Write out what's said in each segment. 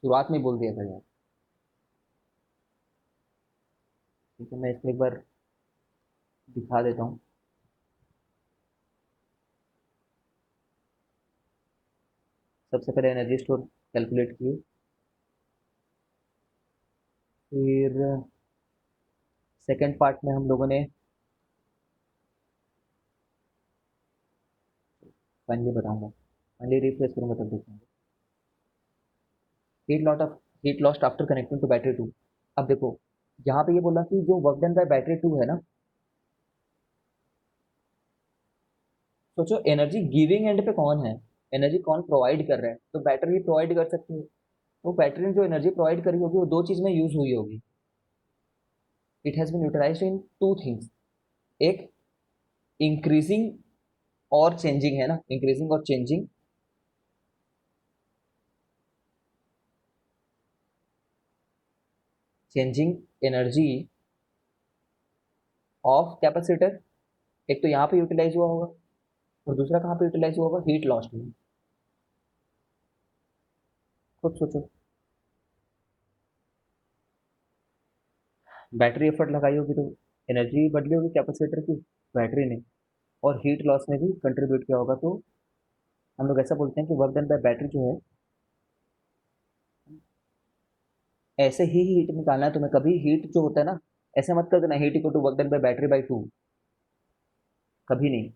शुरुआत में ही बोल दिया था यार। ठीक है, मैं इसको एक बार दिखा देता हूँ। सबसे पहले एनर्जी स्टोर कैलकुलेट किए, फिर सेकंड पार्ट में हम लोगों ने फाइनली बताऊंगा, फाइनली रिफ्रेश करूंगा तब देखेंगे। Heat lot of heat lost after connecting to battery two. अब देखो, यहाँ पे ये बोला कि जो work done by battery two है ना, सोचो एनर्जी गिविंग एंड पे कौन है, एनर्जी कौन प्रोवाइड कर रहा है, तो बैटरी ही प्रोवाइड कर सकती है। तो बैटरी ने जो एनर्जी प्रोवाइड करी होगी वो दो चीज में यूज हुई होगी। It has been utilized in two things. एक, इंक्रीजिंग और चेंजिंग है ना, इंक्रीजिंग और changing, changing energy of capacitor. एक तो यहाँ पे यूटिलाइज हुआ होगा, और दूसरा कहाँ पे यूटिलाइज हुआ होगा, हीट लॉस में। खुद सोचो, बैटरी एफर्ट लगाई होगी तो एनर्जी बदली होगी कैपेसिटर की, बैटरी ने, और हीट लॉस ने भी कंट्रीब्यूट किया होगा। तो हम लोग ऐसा बोलते हैं कि वर्क डन बाय बैटरी जो है, ऐसे ही हीट निकालना है तुम्हें। कभी हीट जो होता है ना, ऐसे मत कर देना heat equal to work done by battery by two, कभी नहीं।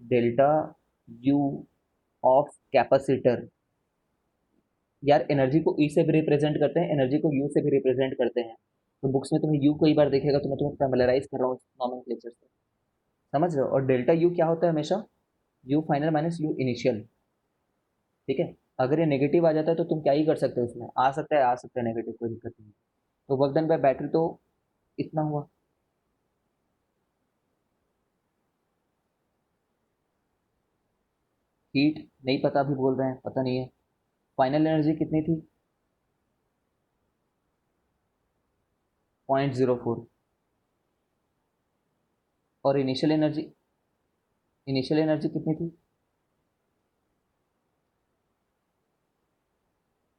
डेल्टा यू ऑफ कैपेसिटर, यार एनर्जी को ई से भी रिप्रेजेंट करते हैं, एनर्जी को यू से भी रिप्रेजेंट करते हैं। तो बुक्स में तुम्हें यू कई बार देखेगा, तो मैं तुम्हें फैमिलराइज कर रहा हूँ नॉमेनक्लेचर से, समझ रहे हो। और डेल्टा यू क्या होता है हमेशा, you final minus you initial. ठीक है, अगर ये नेगेटिव आ जाता है तो तुम क्या ही कर सकते हो, उसमें आ सकता है नेगेटिव, कोई दिक्कत नहीं। तो वर्क डन बाय बैटरी तो इतना हुआ। हीट नहीं पता, अभी बोल रहे हैं पता नहीं है। फाइनल एनर्जी कितनी थी, 0.04। और इनिशियल एनर्जी कितनी थी,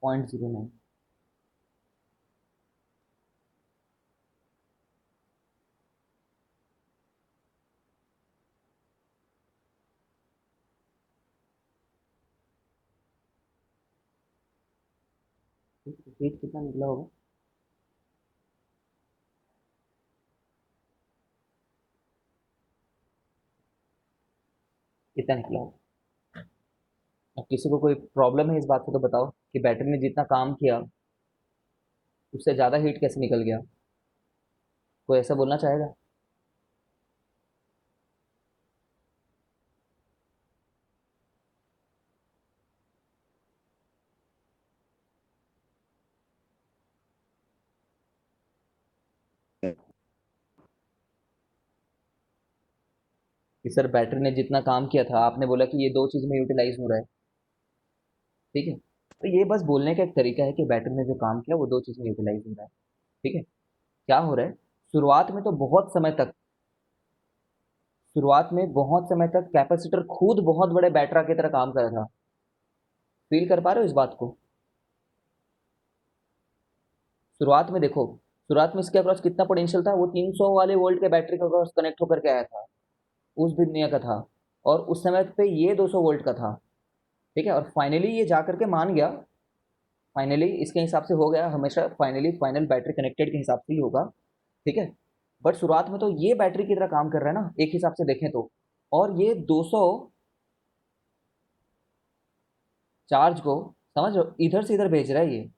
0.09। हीट कितना निकला होगा, कितना निकला होगा। अब किसी को कोई प्रॉब्लम है इस बात से तो बताओ कि बैटरी ने जितना काम किया उससे ज़्यादा हीट कैसे निकल गया, कोई ऐसा बोलना चाहेगा। कि सर बैटरी ने जितना काम किया था, आपने बोला कि ये दो चीज़ में यूटिलाइज हो रहा है। ठीक है, तो ये बस बोलने का एक तरीका है कि बैटरी ने जो काम किया वो दो चीज़ में यूटिलाइज हो रहा है। ठीक है, क्या हो रहा है, शुरुआत में तो बहुत समय तक कैपेसिटर खुद बहुत बड़े बैटरा की तरह काम कर रहा था। फील कर पा रहे हो इस बात को। शुरुआत में देखो, शुरुआत में इसके अक्रॉस कितना पोटेंशियल था, वो 300 वाले वोल्ट के बैटरी के अक्रॉस कनेक्ट होकर के आया था, उस दुनिया का था। और उस समय पे ये 200 वोल्ट का था। ठीक है, और फाइनली ये जा करके मान गया, फाइनली इसके हिसाब से हो गया, हमेशा फाइनली फाइनल बैटरी कनेक्टेड के हिसाब से ही होगा। ठीक है, बट शुरुआत में तो ये बैटरी की तरह काम कर रहा है ना, एक हिसाब से देखें तो। और ये 200 चार्ज को, समझ रहे हो, इधर से इधर भेज रहा है ये।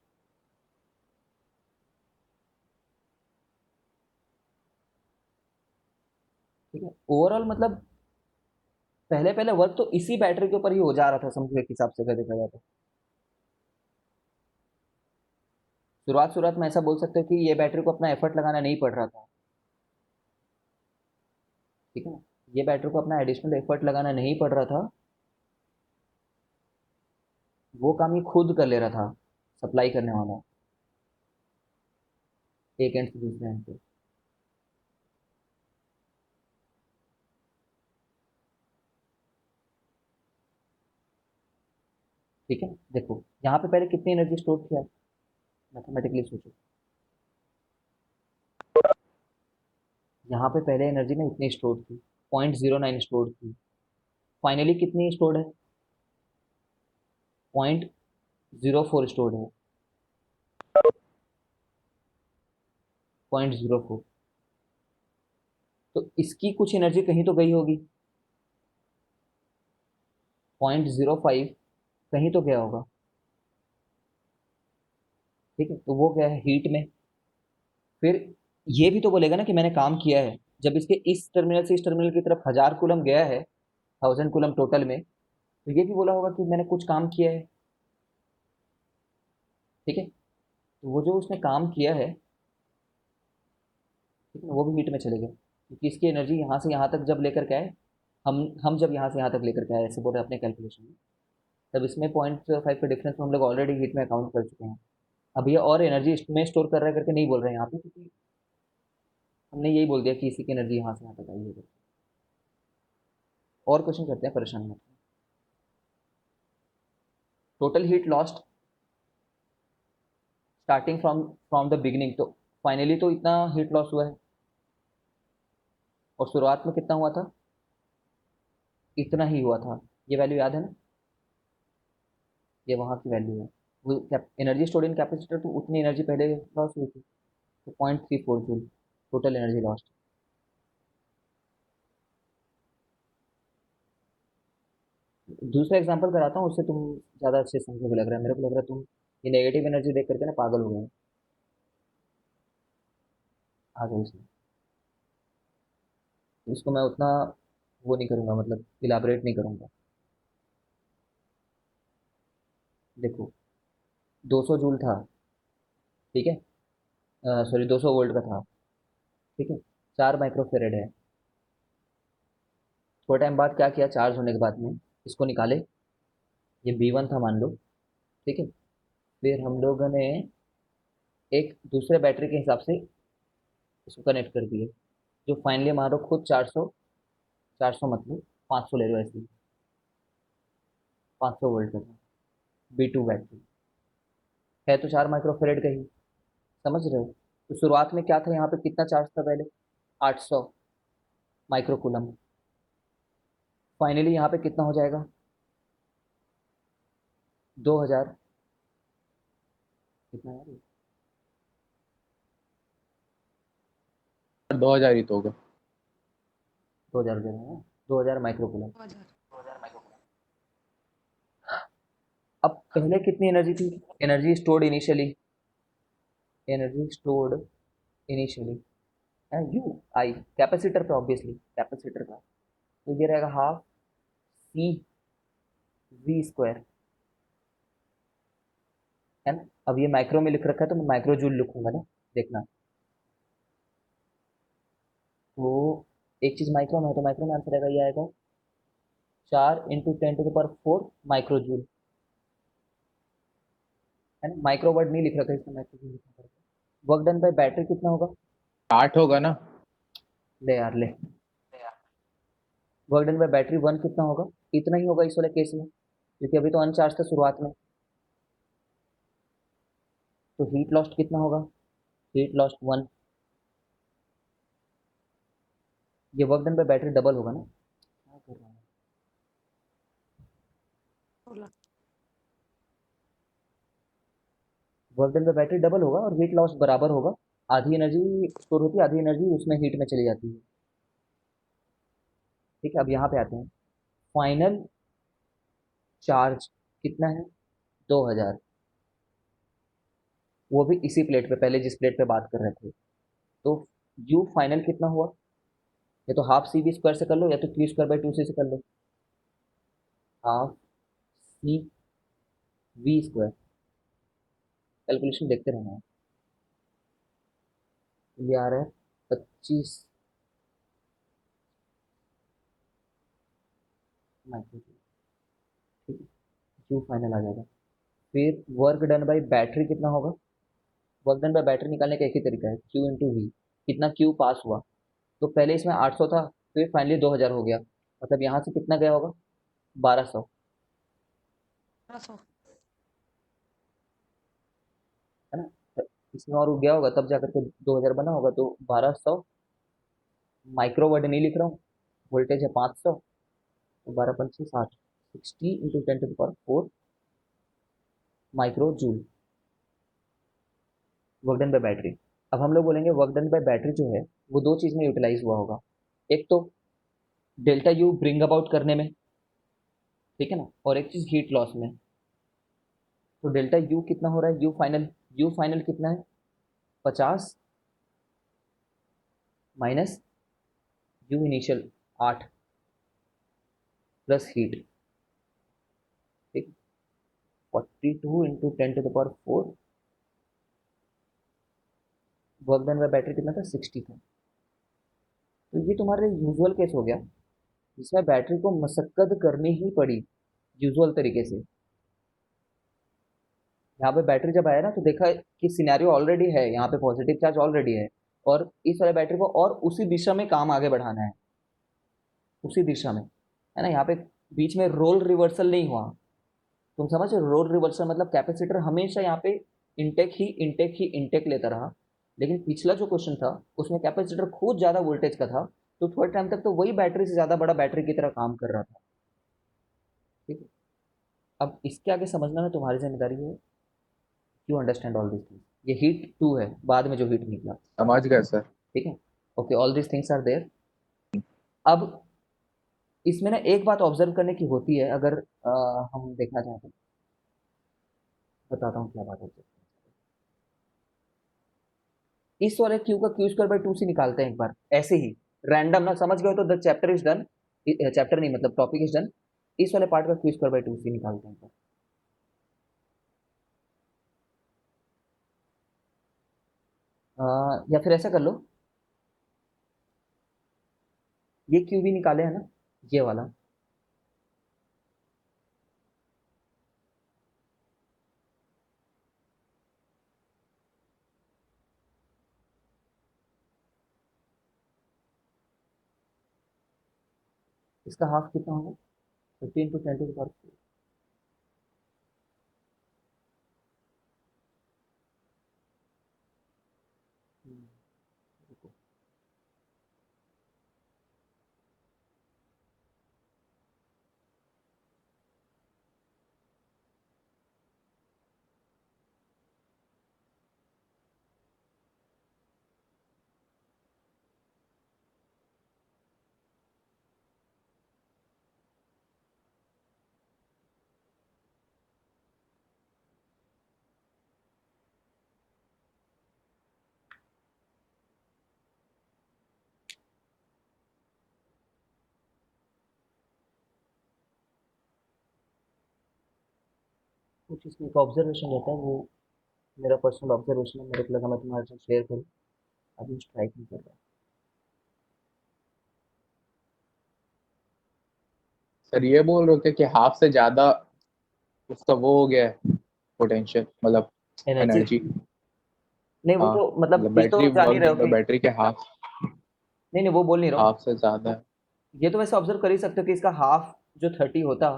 ठीक है, ओवरऑल मतलब पहले पहले वर्क तो इसी बैटरी के ऊपर ही हो जा रहा था, समझो एक हिसाब से अगर देखा जाए तो। शुरुआत शुरुआत में ऐसा बोल सकते हो कि ये बैटरी को अपना एफर्ट लगाना नहीं पड़ रहा था। ठीक है ना, ये बैटरी को अपना एडिशनल एफर्ट लगाना नहीं पड़ रहा था, वो काम ये खुद कर ले रहा था, सप्लाई करने वाला, एक एंड से दूसरे एंड पे। ठीक है, देखो यहाँ पे पहले कितनी एनर्जी स्टोर किया, मैथमेटिकली सोचो। यहाँ पे पहले एनर्जी ने इतनी स्टोर की, 0.09 स्टोर की। फाइनली कितनी स्टोर्ड है, 0.04 स्टोर्ड है, 0.04। तो इसकी कुछ एनर्जी कहीं तो गई होगी, 0.05 कहीं तो गया होगा। ठीक है, तो वो गया है हीट में। फिर ये भी तो बोलेगा ना कि मैंने काम किया है। जब इसके इस टर्मिनल से इस टर्मिनल की तरफ 1000 कूलम गया है, 1000 कूलम टोटल में, तो ये भी बोला होगा कि मैंने कुछ काम किया है। ठीक है, तो वो जो उसने काम किया है, ठीक है, वो भी हीट में चले गए, क्योंकि इसकी एनर्जी यहाँ से यहाँ तक जब लेकर के आए, हम जब यहाँ से यहाँ तक लेकर के आए, ऐसे बोल रहे हैं अपने कैलकुलेशन में, तब इसमें 0.5 के डिफरेंस में हम लोग ऑलरेडी हीट में अकाउंट कर चुके हैं। अब ये और एनर्जी इसमें स्टोर कर रहा है करके नहीं बोल रहे हैं यहाँ पे, क्योंकि हमने यही बोल दिया कि इसी की एनर्जी यहाँ से यहाँ तक आई है। और क्वेश्चन करते हैं, परेशान मत। Total heat lost starting from the beginning, तो फाइनली तो इतना हीट लॉस हुआ है, और शुरुआत में कितना हुआ था, इतना ही हुआ था। ये वैल्यू याद है ना, ये वहाँ की वैल्यू है। वो एनर्जी स्टोर्ड इन कैपेसिटर, तो उतनी एनर्जी पहले लॉस हुई थी, तो 0.34 जूल टोटल एनर्जी लॉस्ट। दूसरा एग्जांपल कराता हूँ, उससे तुम ज़्यादा अच्छे समझोगे लग रहा है, मेरे को लग रहा है तुम ये नेगेटिव एनर्जी देख करके ना पागल हो गए। आ गए इसमें, इसको मैं उतना वो नहीं करूँगा, मतलब इलाबरेट नहीं करूँगा। देखो, 200 जूल था, ठीक है, सॉरी 200 वोल्ट का था, ठीक है, 4 माइक्रोफेरेड है। थोड़े टाइम बाद क्या किया, चार्ज होने के बाद में इसको निकाले, ये B1 था मान लो, ठीक है। फिर हम लोगों ने एक दूसरे बैटरी के हिसाब से इसको कनेक्ट कर दिए, जो फाइनली मान लो खुद 400, 400 मतलब 500 ले लो ऐसे, 500 वोल्ट का था, B2 बैटरी है, तो 4 माइक्रोफेरेड का ही, समझ रहे हो। तो शुरुआत में क्या था, यहाँ पे कितना चार्ज था पहले, 800 माइक्रोकूलम। फाइनली यहाँ पे कितना हो जाएगा, 2000, कितना है, 2000 ही तो होगा। 2000 हो जाएगा, 2000 माइक्रोकूलम। अब पहले कितनी एनर्जी थी, energy stored initially, energy stored initially है यू आई, कैपेसिटर पे, ऑब्वियसली कैपेसिटर का, तो ये रहेगा हाफ सी वी स्क्वायर, है ना। अब ये माइक्रो में लिख रखा है, तो मैं माइक्रो जूल लिखूंगा ना, देखना। तो एक चीज माइक्रो में है, तो माइक्रो में आंसर रहेगा, ये आएगा 4 × 10⁴ माइक्रो जूल, है ना। माइक्रो वर्ड नहीं लिख रखा है, इसमें माइक्रो जूल लिखना पड़ेगा। वर्क डन बाय बैटरी कितना होगा, 8 होगा ना। ले यार ले, वर्क डन बाय बैटरी 1 कितना होगा, इतना ही होगा इस वाले केस में, क्योंकि अभी तो अनचार्ज था शुरुआत में। तो हीट लॉस्ट कितना होगा, हीट लॉस्ट 1। ये work done by battery double होगा ना, क्या कर रहा हूँ, work done by battery double होगा, और हीट लॉस बराबर होगा, आधी एनर्जी स्टोर होती है, आधी एनर्जी उसमें हीट में चली जाती है। ठीक है, अब यहाँ पे आते हैं, फाइनल चार्ज कितना है, 2000, वो भी इसी प्लेट पे, पहले जिस प्लेट पे बात कर रहे थे। तो यू फाइनल कितना हुआ, या तो हाफ सी वी स्क्वायर से कर लो, या तो Q²/2C से कर लो, half C V square, calculation देखते रहना है। ये आ रहा है 25 माइक्रो, ठीक है, क्यू फाइनल आ जाएगा। फिर वर्क डन बाई बैटरी कितना होगा, वर्क डन बाई बैटरी निकालने का एक ही तरीका है, Q × V, कितना क्यू पास हुआ। तो पहले इसमें 800 था, फिर फाइनली 2000 हो गया, मतलब यहाँ से कितना गया होगा, 1200, इसमें और गया होगा तब जाकर के 2000 बना होगा, तो 1200 माइक्रो वर्ड नहीं लिख रहा हूँ, वोल्टेज है 500, तो 12×5 = 60, 60 × 10⁴ micro joule work done by battery. अब हम लोग बोलेंगे वर्क डन बाय बैटरी जो है वो दो चीज में यूटिलाइज हुआ होगा, एक तो डेल्टा यू ब्रिंग अबाउट करने में, ठीक है ना, और एक चीज हीट लॉस में। तो डेल्टा यू कितना हो रहा है, यू फाइनल कितना है, 50 minus you initial 8 plus heat, ठीक, 42 × 10⁴ वर्क डन बाय बैटरी कितना था, 60 था। तो ये तुम्हारे यूजुअल केस हो गया जिसमें बैटरी को मशक्कत करनी ही पड़ी यूजुअल तरीके से। यहाँ पे बैटरी जब आया ना तो देखा कि सिनेरियो ऑलरेडी है, यहाँ पे पॉजिटिव चार्ज ऑलरेडी है, और इस वाले बैटरी को और उसी दिशा में काम आगे बढ़ाना है, उसी दिशा में, है ना। यहाँ पे बीच में रोल रिवर्सल नहीं हुआ, तुम समझ रहे हो, रोल रिवर्सल मतलब कैपेसिटर हमेशा यहाँ पे इनटेक ही इनटेक ही इनटेक लेता रहा। लेकिन पिछला जो क्वेश्चन था उसमें कैपेसिटर खुद ज़्यादा वोल्टेज का था, तो थोड़े टाइम तक तो वही बैटरी से ज़्यादा बड़ा बैटरी की तरह काम कर रहा था, ठीक है। अब इसके आगे समझना है तुम्हारी जिम्मेदारी है, you understand all this things. ये हीट 2 है, बाद में जो हीट निकला, समझ गए सर। ठीक है। Okay, all this things are there. अब इसमें ना एक बात ऑब्जर्व करने की होती है, अगर हम देखना चाहें तो बताता हूँ क्या बात होती है। इस वाले क्यू का Q²/2 से निकालते हैं एक बार ऐसे ही रैंडम ना, समझ गए तो the chapter is done, chapter नहीं मतलब टॉपिक इज डन। इस वाले पार्ट का Q²/2 से निकालते हैं एक बार। या फिर ऐसा कर लो, ये क्यू भी निकाले है ना, ये वाला, इसका हाफ कितना होगा, 15 × 10⁴। रुको। कुछ इसमें एक ऑब्जर्वेशन रहता है, वो मेरा पर्सनल ऑब्जर्वेशन है, मेरे को लगा मैं तुम्हारे साथ शेयर करूँ, अभी स्ट्राइक नहीं कर रहा। सर ये बोल रहे थे कि हाफ से ज्यादा उसका वो हो गया है पोटेंशियल, मतलब एनर्जी, एनर्जी। नहीं वो हाँ, तो मतलब मतलब इस तो बैटरी जान ही वर्क रहे हो डन बाय कि, बैटरी के हाफ, नहीं नहीं वो बोल नहीं रहा हूँ, हाफ से ज्यादा है। ये तो वैसे ऑब्जर्व कर ही सकते हो कि इसका हाफ जो 30 होता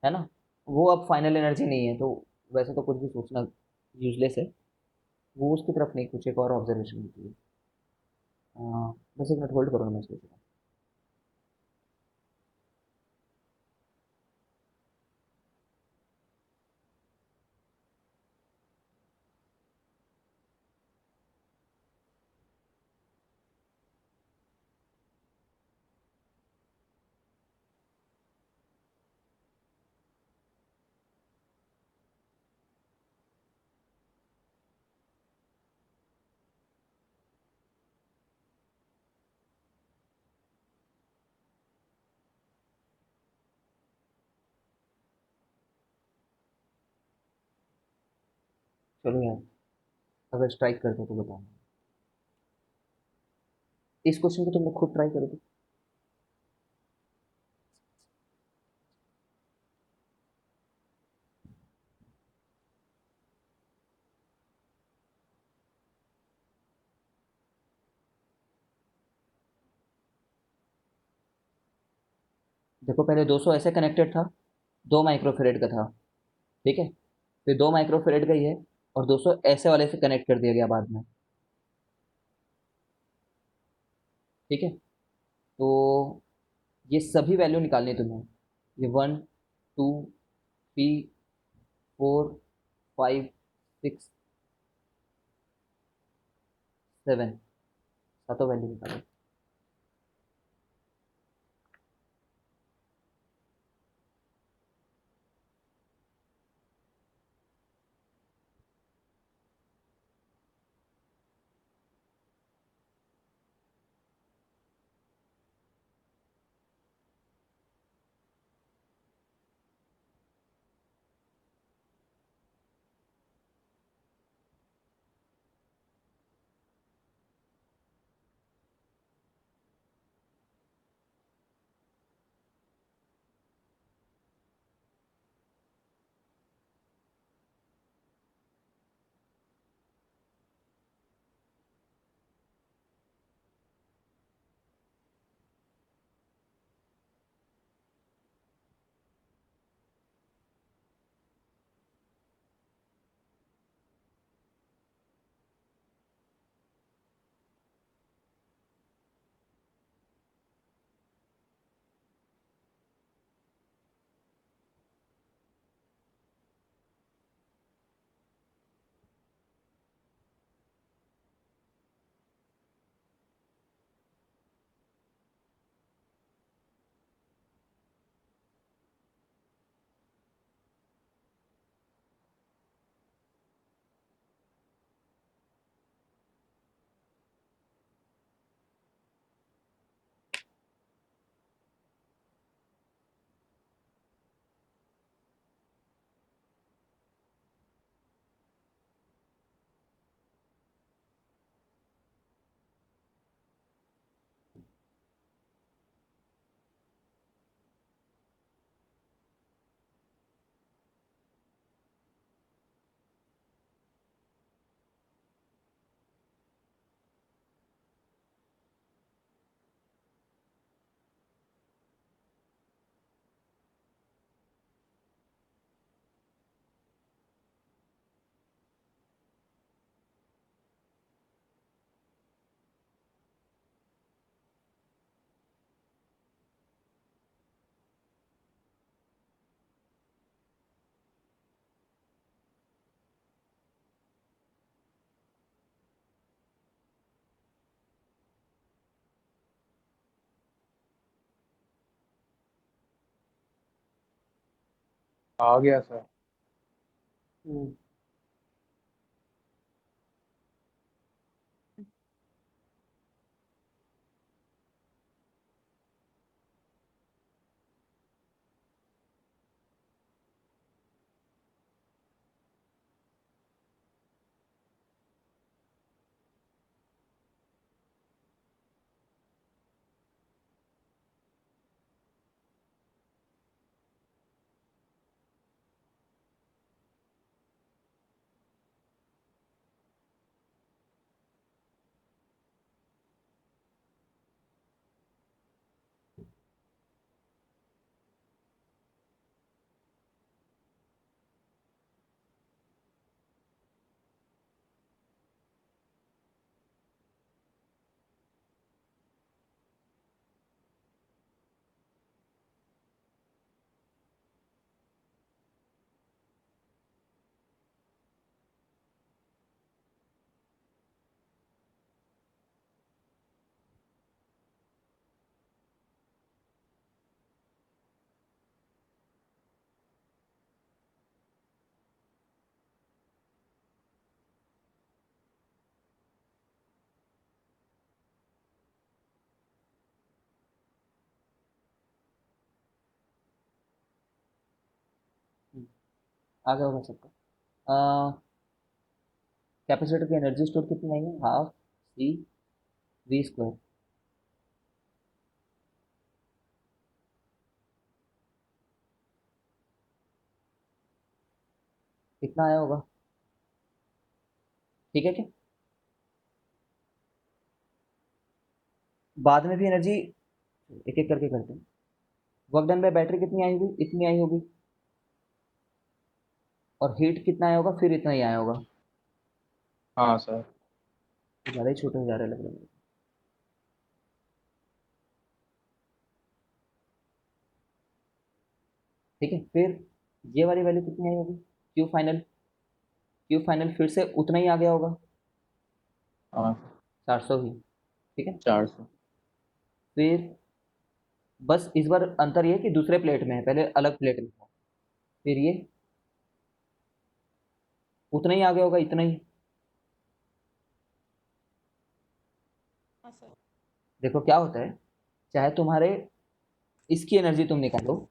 है ना, वो अब फाइनल एनर्जी नहीं है, तो वैसे तो कुछ भी सोचना यूजलेस है, वो उसकी तरफ नहीं, कुछ एक और ऑब्जर्वेशन होती है। बस एक मिनट होल्ड करो, मैं सोच रहा हूँ। चलो यार, अगर स्ट्राइक करते हो तो बताओ, इस क्वेश्चन को तुमने खुद ट्राई करो तो। देखो पहले 200 ऐसे कनेक्टेड था, 2 माइक्रोफेरेड का था, ठीक है, फिर 2 माइक्रोफेरेड का ही है, और 200 ऐसे वाले से कनेक्ट कर दिया गया बाद में। ठीक है, तो ये सभी वैल्यू निकालनी है तुम्हें। ये 1 2 3 4 5 6 7, सातों वैल्यू निकालो। आ गया सर। हम्म। हम्म, आ गया होगा सबका। कैपेसिटर की एनर्जी स्टोर कितनी आई है? Half C V square. कितना आया होगा? ठीक है क्या? बाद में भी एनर्जी एक एक करके करते हैं। वर्क डन बाय बैटरी कितनी आई होगी? इतनी आई होगी। और हीट कितना आया होगा? फिर इतना ही आया होगा। हाँ सर। ज़्यादा ही छोटे हो जा रहे लग रहे हैं। ठीक है, फिर ये वाली वैल्यू कितनी आई होगी? क्यू फाइनल, क्यू फाइनल फिर से उतना ही आ गया होगा, हाँ 400 ही। ठीक है, 400। फिर बस इस बार अंतर ये है कि दूसरे प्लेट में है, पहले अलग प्लेट में था। फिर ये उतना ही आ गया होगा, इतना ही। हाँ सर। देखो क्या होता है, चाहे तुम्हारे इसकी एनर्जी तुम निकालो,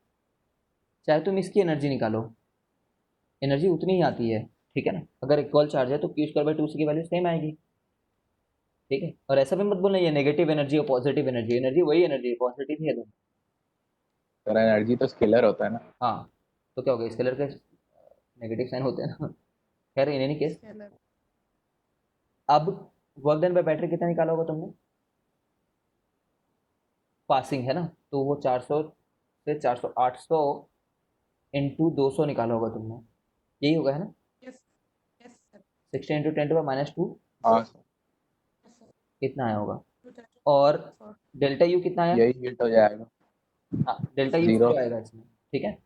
चाहे तुम इसकी एनर्जी निकालो, एनर्जी उतनी ही आती है। ठीक है ना, अगर इक्वल चार्ज है तो क्यू स्क्वायर बाई टू सी की वैल्यू सेम आएगी। ठीक है, और ऐसा भी मत बोलना ये नेगेटिव एनर्जी और पॉजिटिव एनर्जी, एनर्जी वही एनर्जी है, पॉजिटिव ही है दोनों। सर एनर्जी तो स्केलर होता है ना। हाँ, तो क्या हो गया, स्केलर के नेगेटिव साइन होते हैं ना। खैर इन एनी केस, स्केलर। अब वर्क डन बाय बैटरी कितना निकाला होगा तुमने? पासिंग है ना, तो वो 400 से 400, 800 इंटू 200 निकाला होगा तुमने, यही होगा है ना? Yes. Yes sir. 16 into 10 to the -2, हाँ सर। Yes sir. कितना आया होगा? टू टेन और फोर। डेल्टा यू कितना आया? यही हिट हो जाएगा। हाँ, डेल्टा यू जीरो। जीरो आएगा इसमें। ठीक है,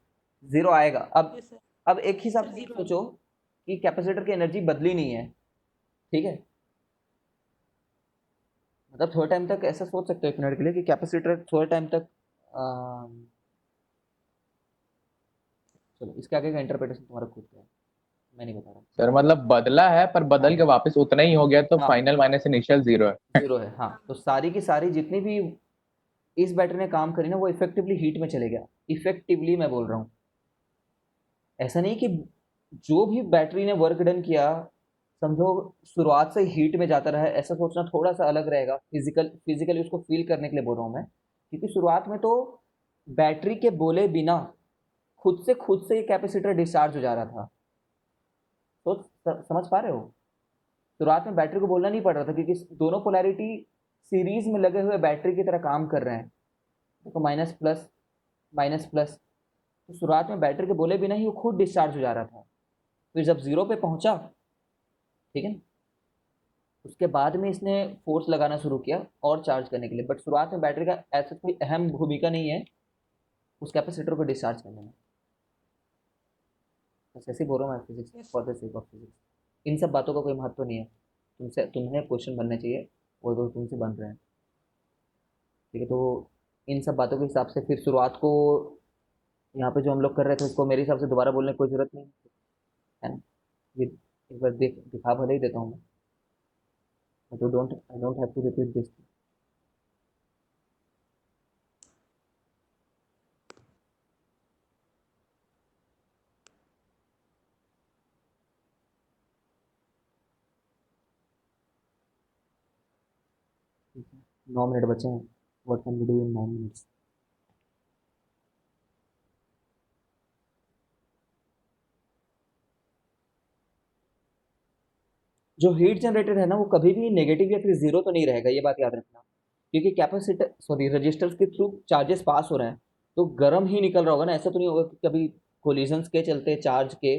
जीरो आएगा। अब यस सर। अब एक हिसाब सर से ये जीरो। सोचो कि कैपेसिटर की एनर्जी बदली नहीं है। ठीक है, मतलब थोड़े टाइम तक ऐसा सोच सकते हो एक मिनट के लिए कि कैपेसिटर थोड़े टाइम तक, चलो इसके आगे का इंटरप्रिटेशन तुम्हारा खुद का है, मैं नहीं बता रहा। सर मतलब बदला है पर बदल हाँ के वापस उतना ही हो गया तो हाँ, फाइनल माइनस इनिशियल जीरो है। जीरो है। हाँ, तो सारी की सारी जितनी भी इस बैटरी ने काम करी ना, वो इफेक्टिवली हीट में चले गया। इफेक्टिवली मैं बोल रहा हूँ, ऐसा नहीं कि जो भी बैटरी ने वर्क डन किया, समझो शुरुआत से हीट में जाता रहा है, ऐसा सोचना थोड़ा सा अलग रहेगा। फिजिकली उसको फील करने के लिए बोल रहा हूँ मैं, क्योंकि शुरुआत में तो बैटरी के बोले बिना खुद से ये कैपेसिटर डिस्चार्ज हो जा रहा था। तो समझ पा रहे हो, शुरुआत में बैटरी को बोलना नहीं पड़ रहा था, क्योंकि दोनों पोलैरिटी सीरीज में लगे हुए बैटरी की तरह काम कर रहे हैं। देखो माइनस प्लस, माइनस प्लस, तो शुरुआत में बैटरी के बोले बिना ही वो खुद डिस्चार्ज हो जा रहा था। फिर जब जीरो पे पहुंचा, ठीक है, उसके बाद में इसने फोर्स लगाना शुरू किया और चार्ज करने के लिए, बट शुरुआत में बैटरी का ऐसा कोई अहम भूमिका नहीं है उस कैपेसिटर को डिस्चार्ज करने में। बस ऐसे ही बोल रहा हूँ मैं, physics yes for the sake of physics. इन सब बातों का कोई महत्व नहीं है, तुम्हें क्वेश्चन बनने चाहिए, वो तो तुमसे बन रहे हैं। ठीक है, तो इन सब बातों के हिसाब से फिर शुरुआत को यहाँ पे जो हम लोग कर रहे थे उसको मेरे हिसाब से दोबारा बोलने की कोई जरूरत नहीं है ना। ये एक बार दिखा भले ही देता हूँ मैं, तो I don't have to repeat this. ठीक है, 9 मिनट बचे हैं, what can we do in 9 minutes? जो हीट जनरेटर है ना, वो कभी भी नेगेटिव या फिर जीरो तो नहीं रहेगा, ये बात याद रखना। क्योंकि कैपेसिटर सॉरी रजिस्टर्स के थ्रू चार्जेस पास हो रहे हैं, तो गर्म ही निकल रहा होगा ना, ऐसा तो नहीं होगा कि कभी कोलिजन्स के चलते चार्ज के,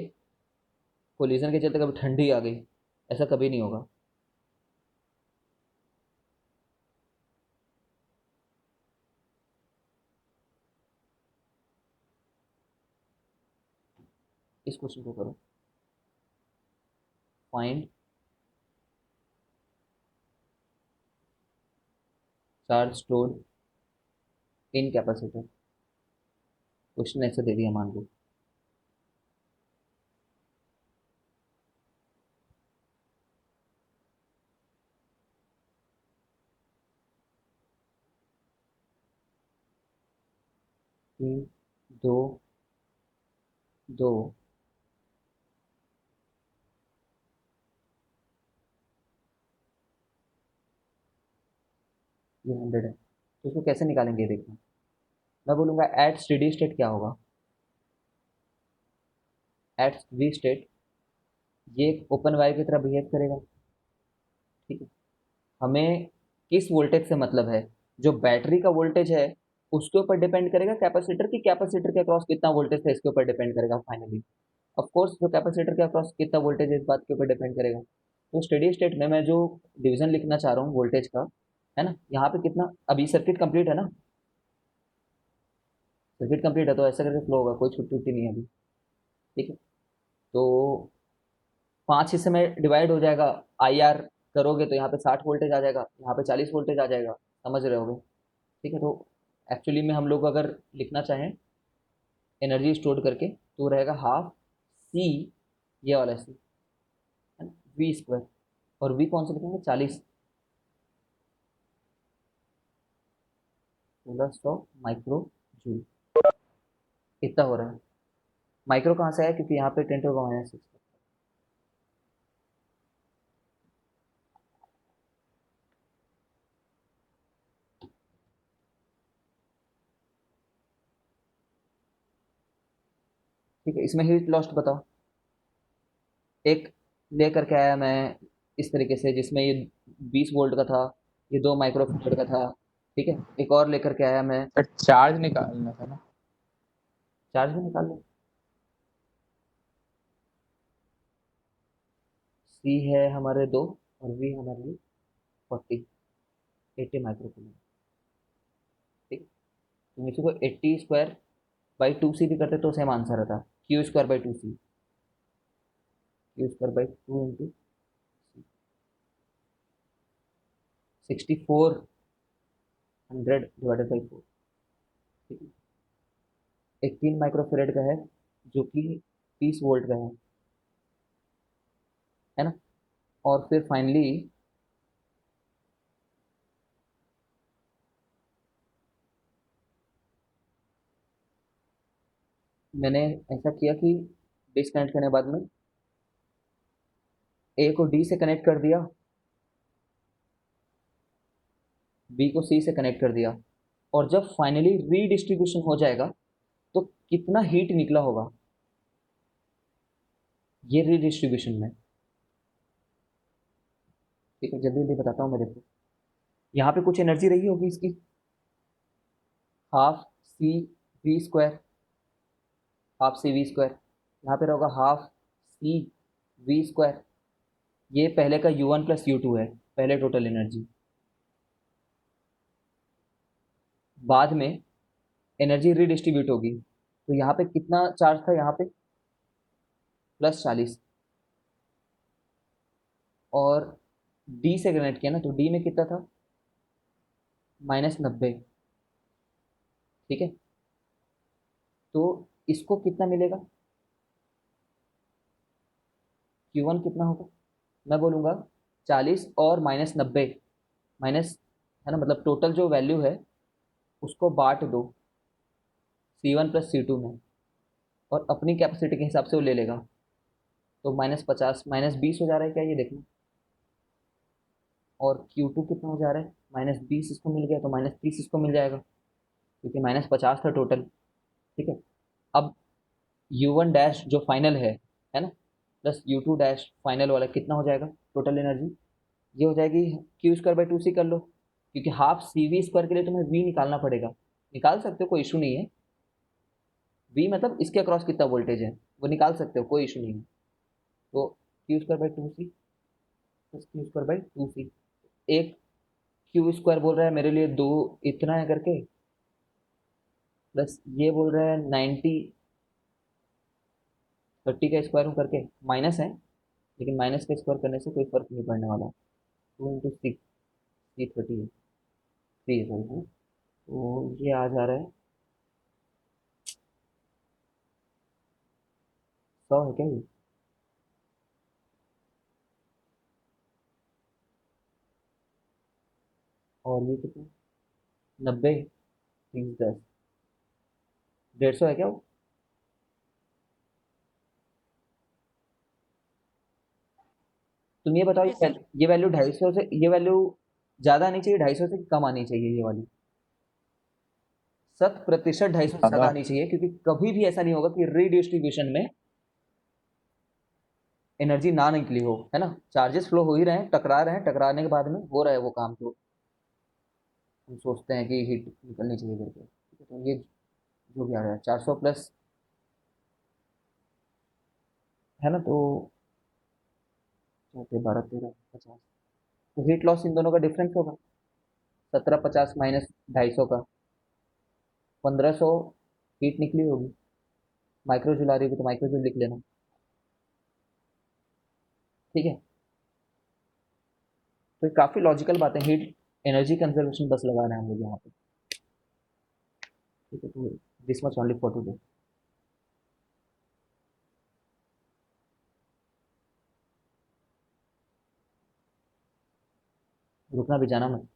कोलिजन के चलते कभी ठंडी आ गई, ऐसा कभी नहीं होगा। इस क्वेश्चन को करो, find charge stored in capacitor. Question ऐसे दे दिया मान लो, तीन, दो, दो, ये 100 है, तो इसको कैसे निकालेंगे ये देखना। मैं बोलूँगा एट स्टेडी स्टेट क्या होगा, एट स्टेडी स्टेट ये एक ओपन वायर की तरह बिहेव करेगा। ठीक है, हमें किस वोल्टेज से मतलब है, जो बैटरी का वोल्टेज है उसके ऊपर डिपेंड करेगा, कैपेसिटर के अक्रॉस कितना वोल्टेज है इसके ऊपर डिपेंड करेगा फाइनली। ऑफ कोर्स जो कैपेसिटर के अक्रॉस कितना वोल्टेज है इस बात के ऊपर डिपेंड करेगा। तो स्टेडी स्टेट में मैं जो डिवीजन लिखना चाह रहा हूँ वोल्टेज का, है ना, यहाँ पे कितना, अभी सर्किट कंप्लीट है ना, सर्किट कंप्लीट है तो ऐसा करके फ्लो होगा, कोई छुट्टी छुट्टी नहीं है अभी। ठीक है, तो 5 हिस्से में डिवाइड हो जाएगा। आई आर करोगे तो यहाँ पे 60 वोल्टेज आ जाएगा, यहाँ पे 40 वोल्टेज आ जाएगा, समझ रहे होगे। ठीक है, तो एक्चुअली में हम लोग अगर लिखना चाहें एनर्जी स्टोर करके तो रहेगा हाफ सी, ये वाला सी, है ना, वी स्क्वायर। और वी कौन सा लिखेंगे, 40, 1600 माइक्रो जूल, इतना हो रहा है। माइक्रो कहाँ से आया, क्योंकि यहाँ पे 10⁻⁶। ठीक है, इसमें हीट लॉस्ट बताओ। एक लेकर के आया मैं इस तरीके से, जिसमें ये 20 वोल्ट का था, ये 2 माइक्रोफेरेड का था। ठीक है, एक और लेकर के आया मैं। सर चार्ज निकालना था ना। चार्ज भी निकाल लो। सी है हमारे 2 और वी हमारे लिए 40, 80 माइक्रोकूलम। ठीक है, तुम इसी को 80 स्क्वायर बाई 2 सी भी करते तो सेम आंसर आता, Q² by 2 C, Q² by 2 into 6400/4। ठीक है, एक 3 माइक्रोफेरेड का है जो कि 30 वोल्ट का है ना। और फिर फाइनली मैंने ऐसा किया कि डिस्कनेक्ट करने के बाद में ए को डी से कनेक्ट कर दिया, बी को सी से कनेक्ट कर दिया, और जब फाइनली रीडिस्ट्रीब्यूशन हो जाएगा तो कितना हीट निकला होगा, ये रीडिस्ट्रीब्यूशन में। ठीक है, जल्दी जल्दी बताता हूँ मैं, देखो यहाँ पे कुछ एनर्जी रही होगी इसकी, half C V square, half C V square, यहाँ पे रहेगा हाफ सी वी स्क्वायर। ये पहले का U1 + U2 है, पहले टोटल एनर्जी। बाद में एनर्जी रीडिस्ट्रीब्यूट होगी, तो यहाँ पे कितना चार्ज था, यहाँ पे +40, और डी से कनेक्ट किया ना, तो डी में कितना था, -90। ठीक है, तो इसको कितना मिलेगा, Q1 कितना होगा, मैं बोलूँगा 40 और -90, माइनस, है ना, मतलब टोटल जो वैल्यू है उसको बांट दो C1 + C2 में, और अपनी कैपेसिटी के हिसाब से वो ले लेगा। तो -50 -20 हो जा रहा है क्या, ये देखो। और Q2 कितना हो जा रहा है, -20 इसको मिल गया तो -30 इसको मिल जाएगा, क्योंकि -50 था टोटल। ठीक है, अब U1 डैश जो फाइनल है ना, प्लस U2 डैश फाइनल वाला कितना हो जाएगा टोटल एनर्जी, ये हो जाएगी Q²/2C कर लो, क्योंकि हाफ सी वी स्क्वायर के लिए तुम्हें वी निकालना पड़ेगा। निकाल सकते हो, कोई इशू नहीं है। वी मतलब इसके अक्रॉस कितना वोल्टेज है वो निकाल सकते हो, कोई इशू नहीं है। तो Q²/2C प्लस Q²/2C, एक Q² बोल रहा है मेरे लिए 2 इतना है करके, प्लस ये बोल रहा है 90, 30 का स्क्वायर करके, माइनस है, लेकिन माइनस का स्क्वायर करने से कोई फर्क नहीं पड़ने वाला। 2 × 6, ये 30 है, 3 है सॉरी, है। तो ये आ जा रहा है 100 है क्या ये, और ये कितना, 90, 30, 10, 150 है क्या वो। तुम ये बताओ, Yes, sir. ये वैल्यू 250 से, ये वैल्यू ज़्यादा आनी चाहिए, 250 से कम आनी चाहिए, ये वाली 100% 250 से ज़्यादा ज़्यादा। आनी चाहिए, क्योंकि कभी भी ऐसा नहीं होगा कि रीडिस्ट्रीब्यूशन में एनर्जी ना निकली हो, है ना। चार्जेस फ्लो हो ही रहे हैं, टकरा रहे हैं, टकराने के बाद में हो रहा है वो काम, तो हम सोचते हैं कि हीट निकलनी चाहिए करके। ठीक है, तो ये जो भी आ रहा है 400 प्लस, है ना, तो ओके 12 13 50। तो हीट लॉस इन दोनों का डिफरेंस होगा 1750 माइनस 250 का 1500 हीट निकली होगी। माइक्रो जूल आ रही होगी तो माइक्रो जूल लिख लेना। ठीक है, तो काफ़ी लॉजिकल बात है। हीट एनर्जी कंजर्वेशन बस लगाना है हम लोग यहाँ पे। ठीक है, तो this much only for today. रुकना भी, जाना मत।